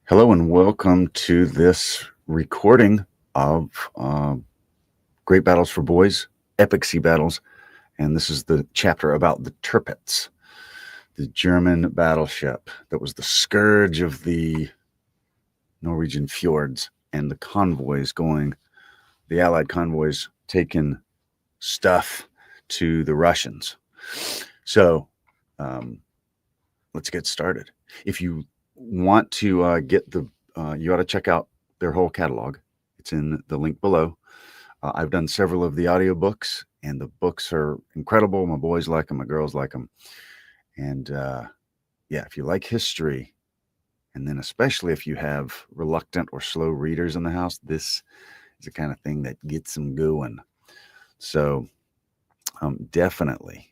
Hello and welcome to this recording of Great Battles for Boys, Epic Sea Battles. And this is the chapter about the Tirpitz, the German battleship that was the scourge of the Norwegian fjords and the convoys the Allied convoys taking stuff to the Russians. So let's get started. If you want to get you ought to check out their whole catalog. It's in the link below. I've done several of the audiobooks, and the books are incredible. My boys like them, my girls like them. And yeah, if you like history, and then especially if you have reluctant or slow readers in the house, this is the kind of thing that gets them going. So definitely.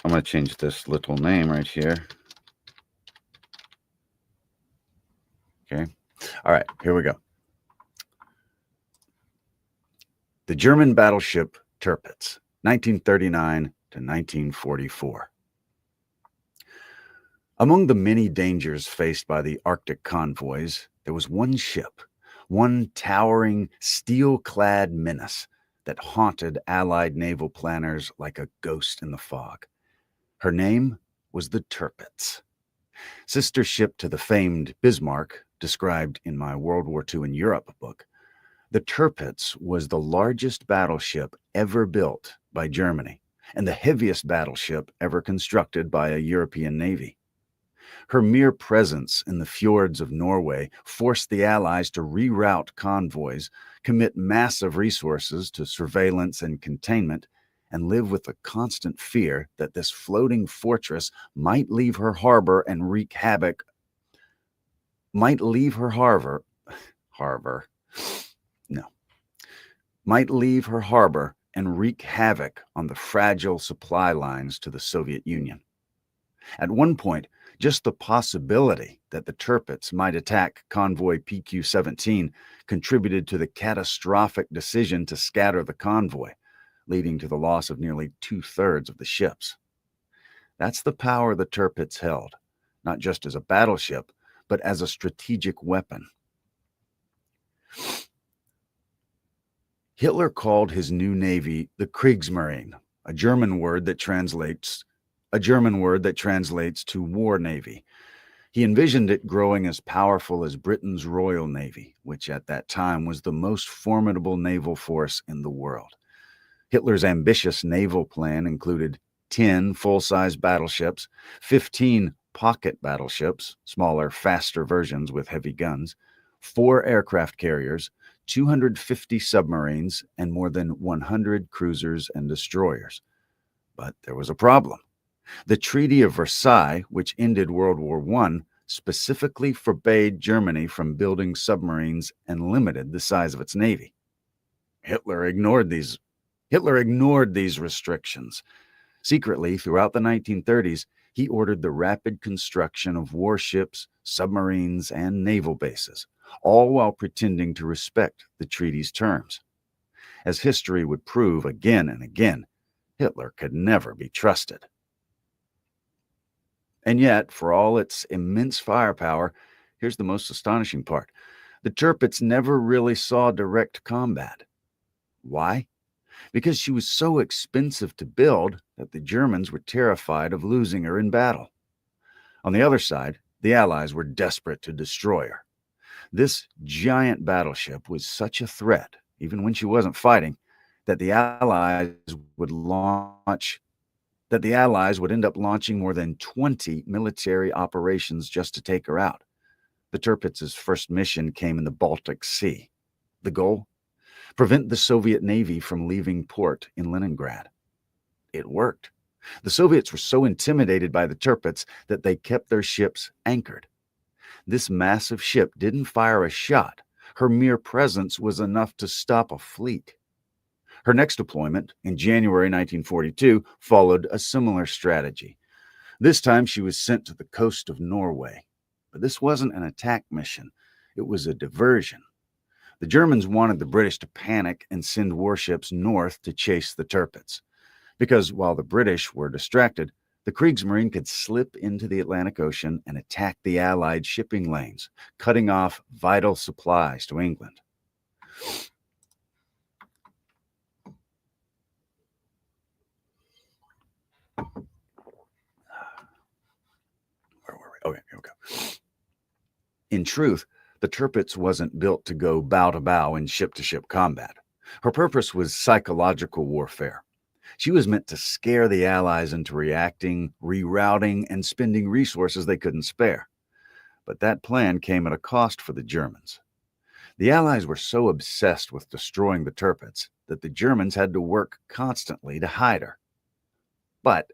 I'm going to change this little name right here. Okay. All right, here we go. The German battleship Tirpitz, 1939 to 1944. Among the many dangers faced by the Arctic convoys, there was one ship, one towering, steel-clad menace that haunted Allied naval planners like a ghost in the fog. Her name was the Tirpitz. Sister ship to the famed Bismarck, described in my World War II in Europe book, the Tirpitz was the largest battleship ever built by Germany and the heaviest battleship ever constructed by a European navy. Her mere presence in the fjords of Norway forced the Allies to reroute convoys, commit massive resources to surveillance and containment, and live with the constant fear that this floating fortress might leave her harbor and wreak havoc. Might leave her harbor and wreak havoc on the fragile supply lines to the Soviet Union. At one point, just the possibility that the Tirpitz might attack convoy PQ-17 contributed to the catastrophic decision to scatter the convoy, leading to the loss of nearly 2/3 of the ships. That's the power the Tirpitz held, not just as a battleship, but as a strategic weapon. Hitler called his new navy the Kriegsmarine, a German word that translates to war navy. He envisioned it growing as powerful as Britain's Royal Navy, which at that time was the most formidable naval force in the world. Hitler's ambitious naval plan included 10 full-size battleships, 15 pocket battleships, smaller, faster versions with heavy guns, 4 aircraft carriers, 250 submarines, and more than 100 cruisers and destroyers. But there was a problem. The Treaty of Versailles, which ended World War I, specifically forbade Germany from building submarines and limited the size of its navy. Hitler ignored these restrictions. Secretly, throughout the 1930s, he ordered the rapid construction of warships, submarines, and naval bases, all while pretending to respect the treaty's terms. As history would prove again and again, Hitler could never be trusted. And yet, for all its immense firepower, here's the most astonishing part. The Tirpitz never really saw direct combat. Why? Because she was so expensive to build that the Germans were terrified of losing her in battle. On the other side, the Allies were desperate to destroy her. This giant battleship was such a threat, even when she wasn't fighting, that the Allies would end up launching more than 20 military operations just to take her out. The Tirpitz's first mission came in the Baltic Sea. The goal? Prevent the Soviet Navy from leaving port in Leningrad. It worked. The Soviets were so intimidated by the Tirpitz that they kept their ships anchored. This massive ship didn't fire a shot. Her mere presence was enough to stop a fleet. Her next deployment, in January 1942, followed a similar strategy. This time she was sent to the coast of Norway. But this wasn't an attack mission. It was a diversion. The Germans wanted the British to panic and send warships north to chase the Tirpitz. Because while the British were distracted, The Kriegsmarine could slip into the Atlantic Ocean and attack the Allied shipping lanes, cutting off vital supplies to England. Where were we? Okay, here we go. In truth, the Tirpitz wasn't built to go bow to bow in ship-to-ship combat. Her purpose was psychological warfare. She was meant to scare the Allies into reacting, rerouting, and spending resources they couldn't spare. But that plan came at a cost for the Germans. The Allies were so obsessed with destroying the Tirpitz that the Germans had to work constantly to hide her. But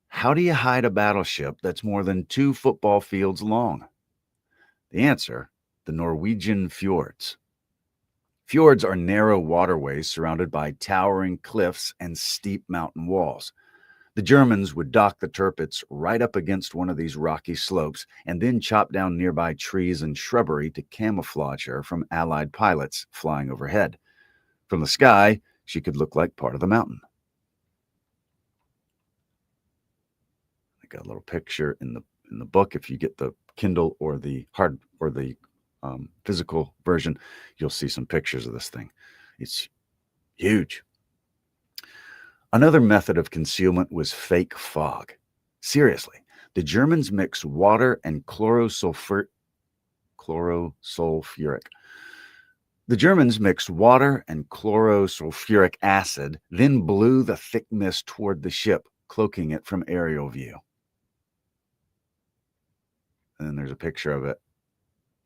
how do you hide a battleship that's more than 2 football fields long? The answer: the Norwegian fjords. Fjords are narrow waterways surrounded by towering cliffs and steep mountain walls. The Germans would dock the Tirpitz right up against one of these rocky slopes and then chop down nearby trees and shrubbery to camouflage her from Allied pilots flying overhead. From the sky, she could look like part of the mountain. I got a little picture in the book. If you get the Kindle or the physical version, you'll see some pictures of this thing. It's huge. Another method of concealment was fake fog. Seriously, the Germans mixed water and chlorosulfuric. The Germans mixed water and chlorosulfuric acid, then blew the thick mist toward the ship, cloaking it from aerial view. And then there's a picture of it,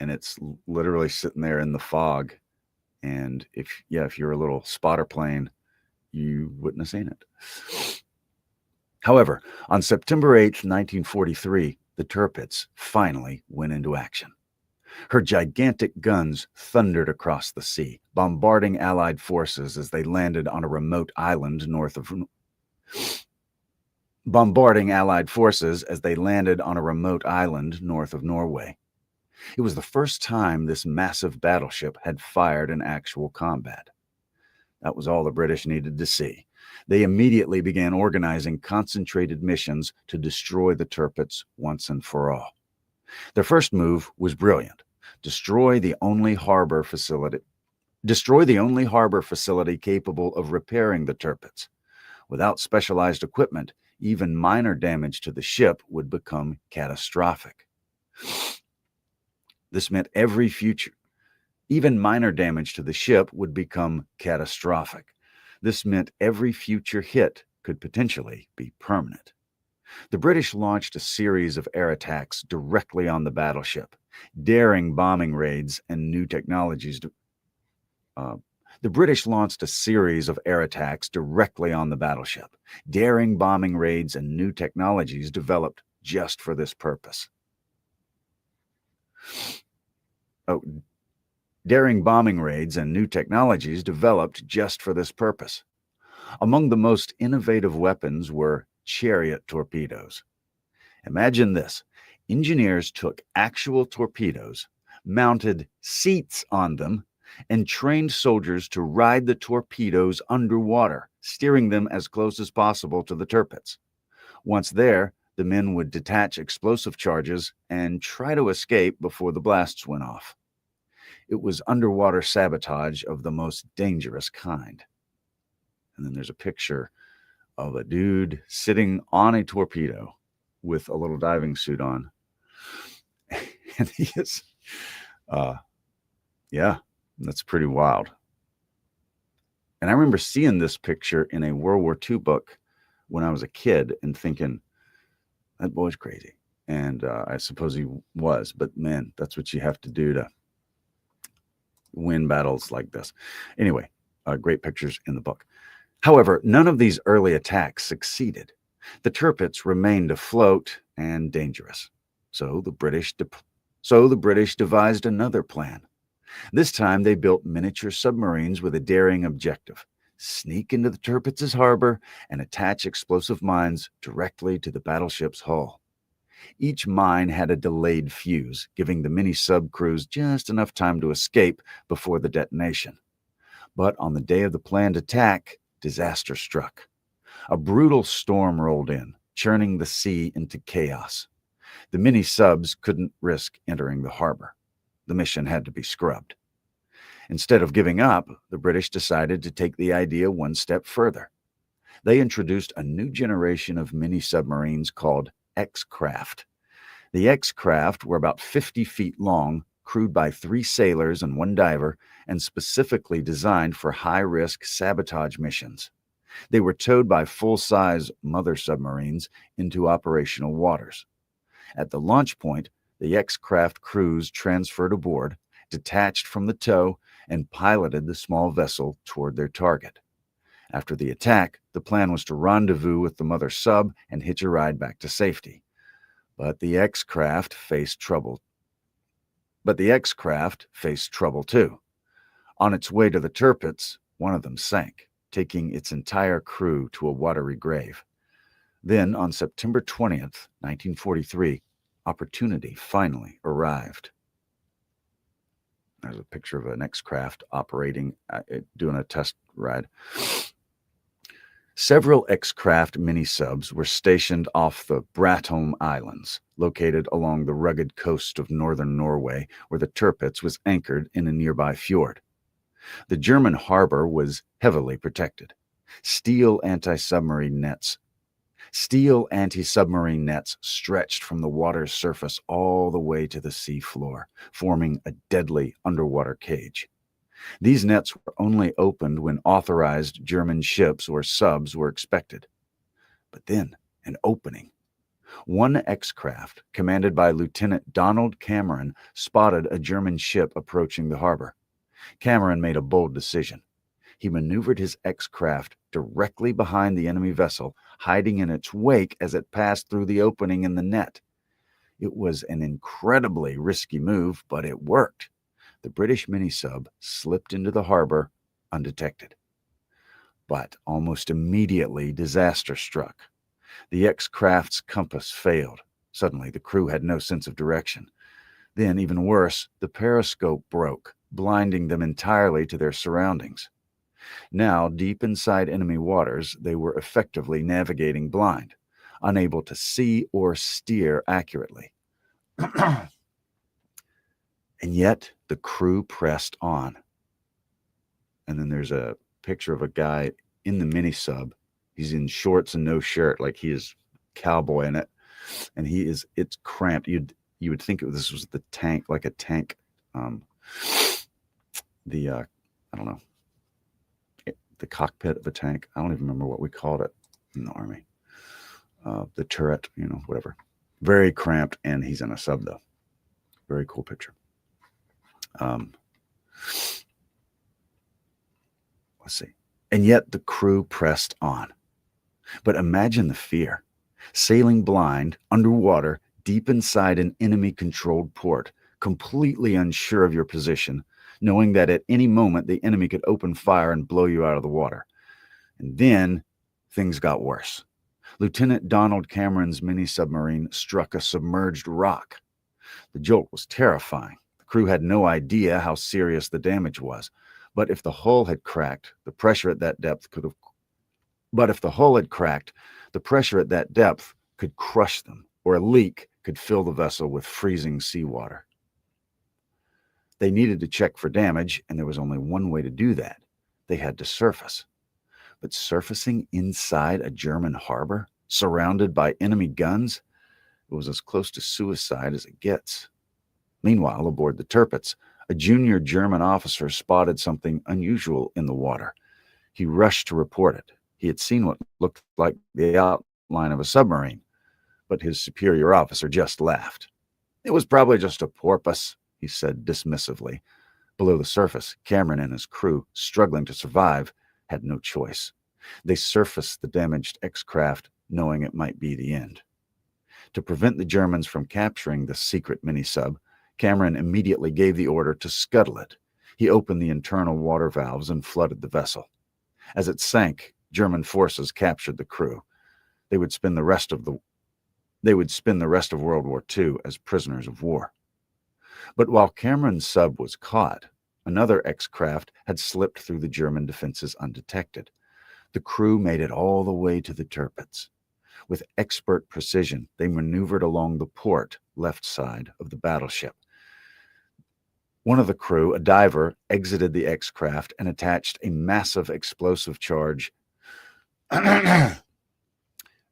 and it's literally sitting there in the fog. And if you're a little spotter plane, you wouldn't have seen it. However, on September 8th, 1943, the Tirpitz finally went into action. Her gigantic guns thundered across the sea, bombarding Allied forces as they landed on a remote island north of Norway. It was the first time this massive battleship had fired in actual combat. That was all the British needed to see. They immediately began organizing concentrated missions to destroy the Tirpitz once and for all. Their first move was brilliant: destroy the only harbor facility capable of repairing the Tirpitz. Without specialized equipment, even minor damage to the ship would become catastrophic. This meant even minor damage to the ship would become catastrophic. This meant every future hit could potentially be permanent. The British launched a series of air attacks directly on the battleship, daring bombing raids and new technologies. Developed just for this purpose. Among the most innovative weapons were chariot torpedoes. Imagine this: engineers took actual torpedoes, mounted seats on them, and trained soldiers to ride the torpedoes underwater, steering them as close as possible to the Tirpitz. Once there, the men would detach explosive charges and try to escape before the blasts went off. It was underwater sabotage of the most dangerous kind. And then there's a picture of a dude sitting on a torpedo with a little diving suit on. And he is, that's pretty wild. And I remember seeing this picture in a World War II book when I was a kid and thinking, that boy's crazy. And I suppose he was, but man, that's what you have to do to win battles like this. Anyway, great pictures in the book. However, none of these early attacks succeeded. The Tirpitz remained afloat and dangerous. So the British devised another plan. This time they built miniature submarines with a daring objective: sneak into the Tirpitz's harbor and attach explosive mines directly to the battleship's hull. Each mine had a delayed fuse, giving the mini-sub crews just enough time to escape before the detonation. But on the day of the planned attack, disaster struck. A brutal storm rolled in, churning the sea into chaos. The mini-subs couldn't risk entering the harbor. The mission had to be scrubbed. Instead of giving up, the British decided to take the idea one step further. They introduced a new generation of mini-submarines called X-craft. The X-craft were about 50 feet long, crewed by 3 sailors and 1 diver, and specifically designed for high-risk sabotage missions. They were towed by full-size mother submarines into operational waters. At the launch point, the X-craft crews transferred aboard, detached from the tow, and piloted the small vessel toward their target. After the attack, the plan was to rendezvous with the mother sub and hitch a ride back to safety. But the X-craft faced trouble. Too. On its way to the Tirpitz, one of them sank, taking its entire crew to a watery grave. Then, on September 20th, 1943, opportunity finally arrived. There's a picture of an X-craft operating, doing a test ride. Several X-craft mini-subs were stationed off the Bratholm Islands, located along the rugged coast of northern Norway, where the Tirpitz was anchored in a nearby fjord. The German harbor was heavily protected. Steel anti-submarine nets stretched from the water's surface all the way to the sea floor, forming a deadly underwater cage. These nets were only opened when authorized German ships or subs were expected. But then, an opening. One X-craft, commanded by Lieutenant Donald Cameron, spotted a German ship approaching the harbor. Cameron made a bold decision. He maneuvered his X-craft directly behind the enemy vessel, hiding in its wake as it passed through the opening in the net. It was an incredibly risky move, but it worked. The British mini-sub slipped into the harbor undetected. But almost immediately, disaster struck. The X-craft's compass failed. Suddenly, the crew had no sense of direction. Then, even worse, the periscope broke, blinding them entirely to their surroundings. Now, deep inside enemy waters, they were effectively navigating blind, unable to see or steer accurately. And yet, the crew pressed on. And then there's a picture of a guy in the mini-sub. He's in shorts and no shirt, like he is cowboy in it. And it's cramped. You would think this was the tank, like a tank. I don't know, the cockpit of a tank. I don't even remember what we called it in the Army. The turret, whatever. Very cramped, and he's in a sub, though. Very cool picture. Let's see. And yet the crew pressed on. But imagine the fear. Sailing blind, underwater, deep inside an enemy-controlled port, completely unsure of your position, knowing that at any moment the enemy could open fire and blow you out of the water. And then things got worse. Lieutenant Donald Cameron's mini-submarine struck a submerged rock. The jolt was terrifying. The crew had no idea how serious the damage was. But if the hull had cracked, the pressure at that depth could crush them, or a leak could fill the vessel with freezing seawater. They needed to check for damage, and there was only one way to do that. They had to surface. But surfacing inside a German harbor, surrounded by enemy guns, it was as close to suicide as it gets. Meanwhile, aboard the Tirpitz, a junior German officer spotted something unusual in the water. He rushed to report it. He had seen what looked like the outline of a submarine, but his superior officer just laughed. "It was probably just a porpoise," he said dismissively. Below the surface, Cameron and his crew, struggling to survive, had no choice. They surfaced the damaged X-craft, knowing it might be the end. To prevent the Germans from capturing the secret mini-sub, Cameron immediately gave the order to scuttle it. He opened the internal water valves and flooded the vessel. As it sank, German forces captured the crew. They would spend the rest of World War II as prisoners of war. But while Cameron's sub was caught, another X-craft had slipped through the German defenses undetected. The crew made it all the way to the Tirpitz. With expert precision, they maneuvered along the port left side of the battleship. One of the crew, a diver, exited the X-craft and attached a massive explosive charge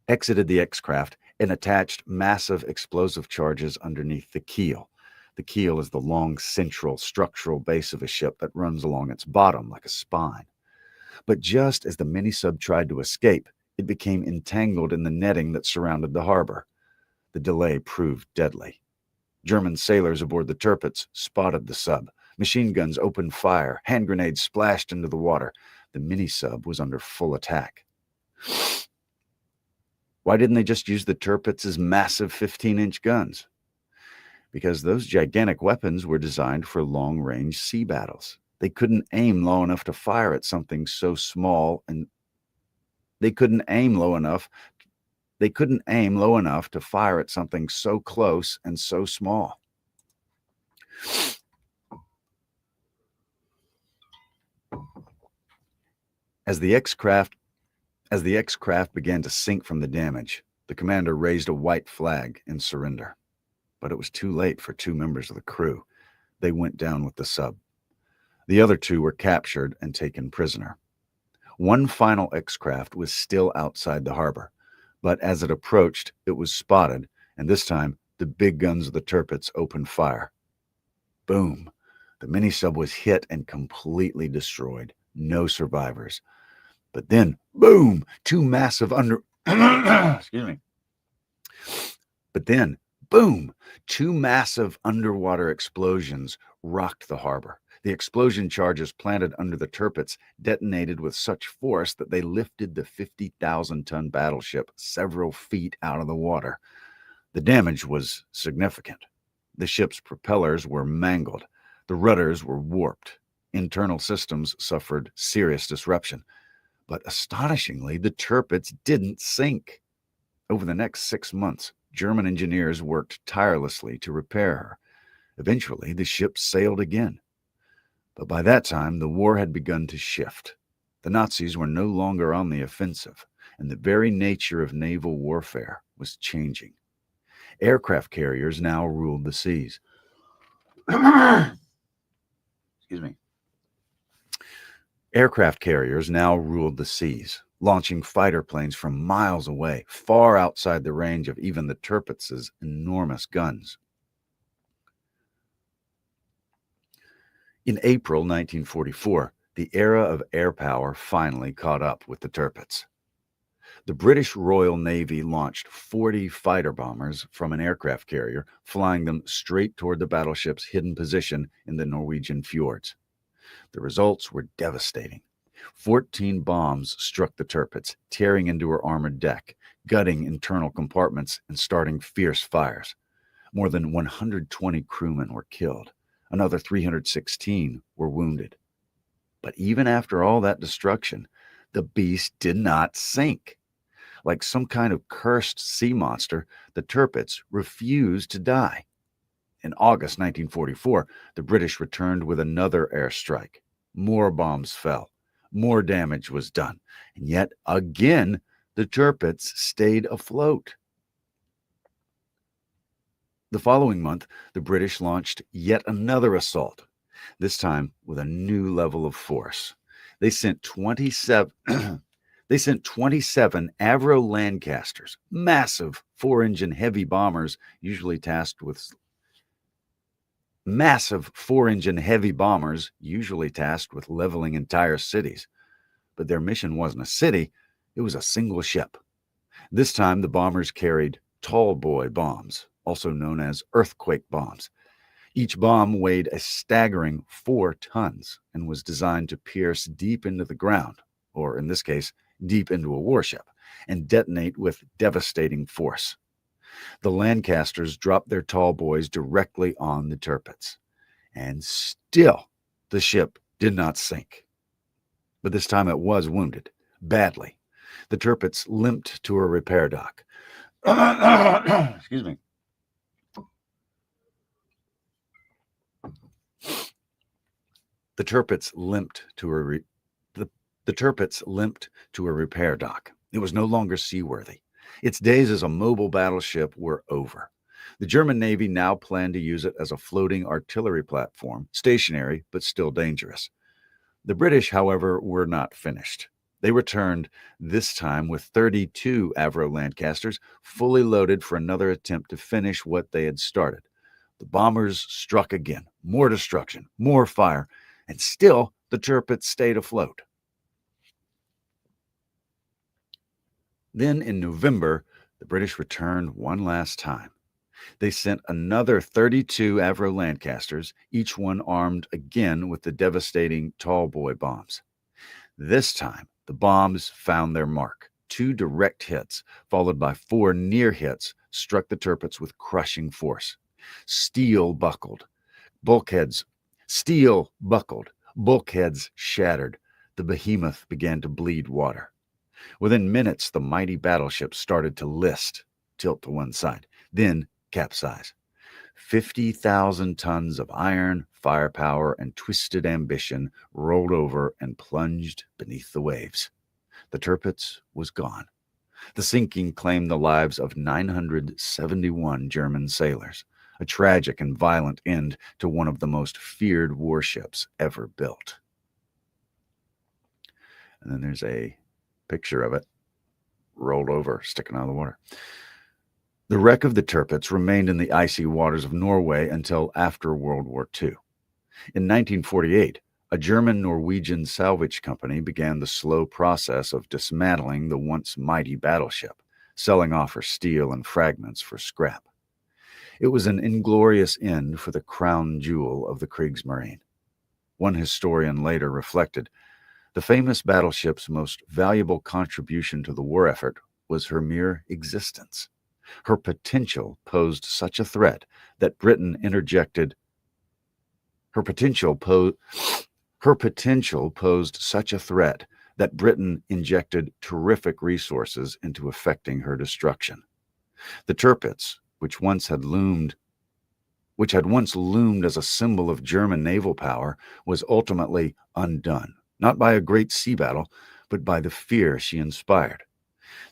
exited the X-craft and attached massive explosive charges underneath the keel. The keel is the long central structural base of a ship that runs along its bottom like a spine. But just as the mini-sub tried to escape, it became entangled in the netting that surrounded the harbor. The delay proved deadly. German sailors aboard the Tirpitz spotted the sub. Machine guns opened fire. Hand grenades splashed into the water. The mini-sub was under full attack. Why didn't they just use the Tirpitz's massive 15-inch guns? Because those gigantic weapons were designed for long-range sea battles. They couldn't aim low enough to fire at something so small, and they couldn't aim low enough to fire at something so close and so small. As the X-craft began to sink from the damage, the commander raised a white flag in surrender. But it was too late for 2 members of the crew. They went down with the sub. The other 2 were captured and taken prisoner. One final X-craft was still outside the harbor, but as it approached, it was spotted, and this time the big guns of the Tirpitz opened fire. Boom! The mini-sub was hit and completely destroyed. No survivors. But then, boom! 2 massive Two massive underwater explosions rocked the harbor. The explosion charges planted under the Tirpitz detonated with such force that they lifted the 50,000-ton battleship several feet out of the water. The damage was significant. The ship's propellers were mangled. The rudders were warped. Internal systems suffered serious disruption. But astonishingly, the Tirpitz didn't sink. Over the next 6 months, German engineers worked tirelessly to repair her. Eventually, the ship sailed again. But by that time, the war had begun to shift. The Nazis were no longer on the offensive, and the very nature of naval warfare was changing. Aircraft carriers now ruled the seas. Aircraft carriers now ruled the seas, launching fighter planes from miles away, far outside the range of even the Tirpitz's enormous guns. In April 1944, the era of air power finally caught up with the Tirpitz. The British Royal Navy launched 40 fighter bombers from an aircraft carrier, flying them straight toward the battleship's hidden position in the Norwegian fjords. The results were devastating. 14 bombs struck the Tirpitz, tearing into her armored deck, gutting internal compartments and starting fierce fires. More than 120 crewmen were killed. Another 316 were wounded. But even after all that destruction, the beast did not sink. Like some kind of cursed sea monster, the Tirpitz refused to die. In August 1944, the British returned with another airstrike. More bombs fell. More damage was done. And yet again, the Tirpitz stayed afloat. The following month, the British launched yet another assault, this time with a new level of force. They sent 27 Avro Lancasters, massive 4-engine heavy bombers usually tasked with leveling entire cities. But their mission wasn't a city, it was a single ship. This time the bombers carried tall boy bombs, also known as earthquake bombs. Each bomb weighed a staggering 4 tons and was designed to pierce deep into the ground, or in this case, deep into a warship, and detonate with devastating force. The Lancasters dropped their tall boys directly on the Tirpitz, and still the ship did not sink. But this time it was wounded, badly. The Tirpitz limped to a repair dock. Excuse me. The Tirpitz limped to a repair dock. It was no longer seaworthy. Its days as a mobile battleship were over. The German Navy now planned to use it as a floating artillery platform, stationary but still dangerous. The British, however, were not finished. They returned, this time with 32 Avro Lancasters, fully loaded for another attempt to finish what they had started. The bombers struck again. More destruction, more fire, and still the Tirpitz stayed afloat. Then in November, the British returned one last time. They sent another 32 Avro Lancasters, each one armed again with the devastating tall boy bombs. This time, the bombs found their mark. 2 direct hits, followed by 4 near hits, struck the Tirpitz with crushing force. Steel buckled, bulkheads shattered. The behemoth began to bleed water. Within minutes, the mighty battleship started to tilt to one side, then capsize. 50,000 tons of iron, firepower, and twisted ambition rolled over and plunged beneath the waves. The Tirpitz was gone. The sinking claimed the lives of 971 German sailors, a tragic and violent end to one of the most feared warships ever built. And then there's a picture of it rolled over, sticking out of the water. The wreck of the Tirpitz remained in the icy waters of Norway until after World War II. In 1948, a German-Norwegian salvage company began the slow process of dismantling the once mighty battleship, selling off her steel and fragments for scrap. It was an inglorious end for the crown jewel of the Kriegsmarine. One historian later reflected, the famous battleship's most valuable contribution to the war effort was her mere existence. Her potential posed such a threat that Britain interjected. Her potential posed such a threat that Britain injected terrific resources into effecting her destruction. The Tirpitz, which had once loomed as a symbol of German naval power, was ultimately undone, not by a great sea battle, but by the fear she inspired.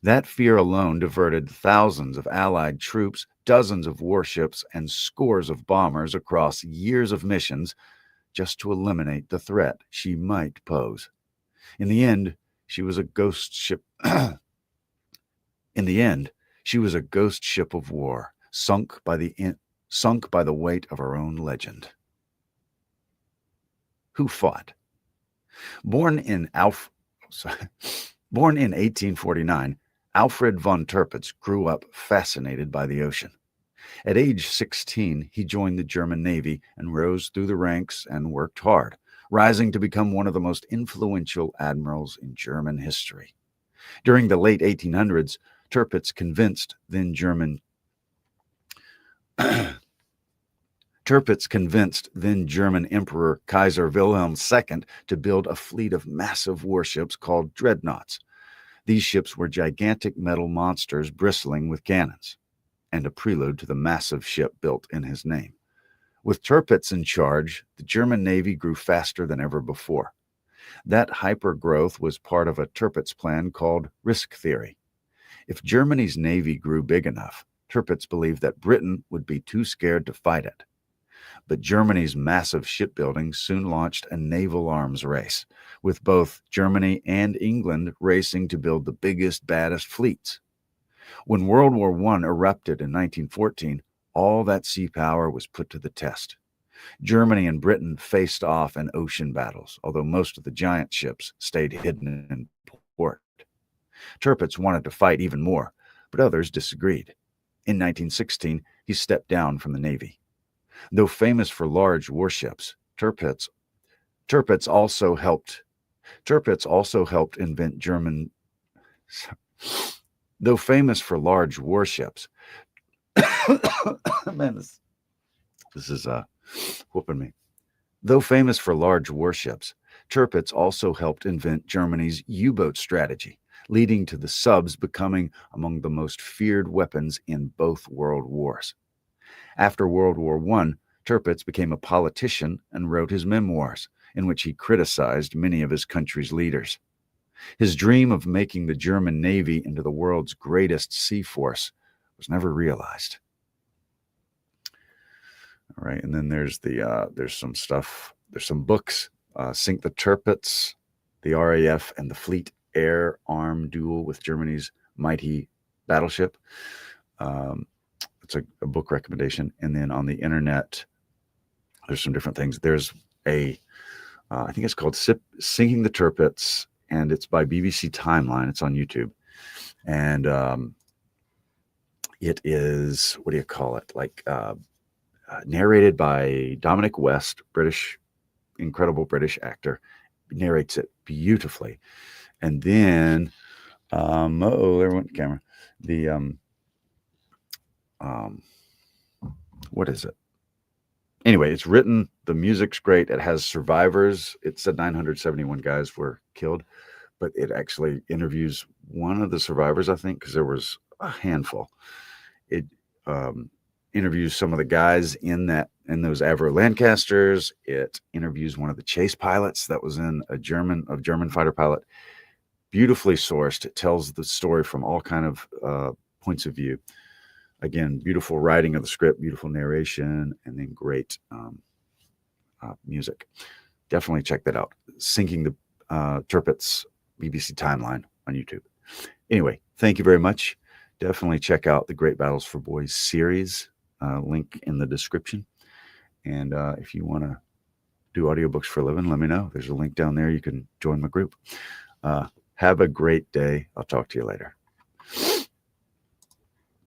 That fear alone diverted thousands of Allied troops, dozens of warships, and scores of bombers across years of missions just to eliminate the threat she might pose. In the end, she was a ghost ship. She was a ghost ship of war, sunk by the weight of her own legend. Who fought? Born in 1849, Alfred von Tirpitz grew up fascinated by the ocean. At age 16, he joined the German Navy and rose through the ranks and worked hard, rising to become one of the most influential admirals in German history. During the late 1800s, Tirpitz convinced then German Emperor Kaiser Wilhelm II to build a fleet of massive warships called dreadnoughts. These ships were gigantic metal monsters bristling with cannons, and a prelude to the massive ship built in his name. With Tirpitz in charge, the German Navy grew faster than ever before. That hyper-growth was part of a Tirpitz plan called risk theory. If Germany's navy grew big enough, Tirpitz believed that Britain would be too scared to fight it. But Germany's massive shipbuilding soon launched a naval arms race, with both Germany and England racing to build the biggest, baddest fleets. When World War I erupted in 1914, all that sea power was put to the test. Germany and Britain faced off in ocean battles, although most of the giant ships stayed hidden in port. Tirpitz wanted to fight even more, but others disagreed. In 1916, he stepped down from the Navy. Though famous for large warships, Tirpitz also helped invent German. Though famous for large warships, man, this is whooping me. Though famous for large warships, Tirpitz also helped invent Germany's U-boat strategy, leading to the subs becoming among the most feared weapons in both world wars. After World War I, Tirpitz became a politician and wrote his memoirs, in which he criticized many of his country's leaders. His dream of making the German Navy into the world's greatest sea force was never realized. All right, and then there's some stuff. There's some books. Sink the Tirpitz, the RAF and the Fleet Air Arm Duel with Germany's Mighty Battleship. It's a book recommendation. And then on the internet, there's some different things. There's I think it's called Sinking the Tirpitz, and it's by BBC Timeline. It's on YouTube. And it is, what do you call it? Like narrated by Dominic West, incredible British actor, narrates it beautifully. And then, there went the camera. The, what is it? Anyway, it's written, the music's great. It has survivors. It said 971 guys were killed, but it actually interviews one of the survivors, I think, because there was a handful. It interviews some of the guys in those Avro Lancasters. It interviews one of the chase pilots that was in a German fighter pilot. Beautifully sourced. It tells the story from all kind of points of view. Again, beautiful writing of the script, beautiful narration, and then great music. Definitely check that out. Sinking the Tirpitz, BBC Timeline on YouTube. Anyway, thank you very much. Definitely check out the Great Battles for Boys series. Link in the description. And if you want to do audiobooks for a living, let me know. There's a link down there. You can join my group. Have a great day. I'll talk to you later.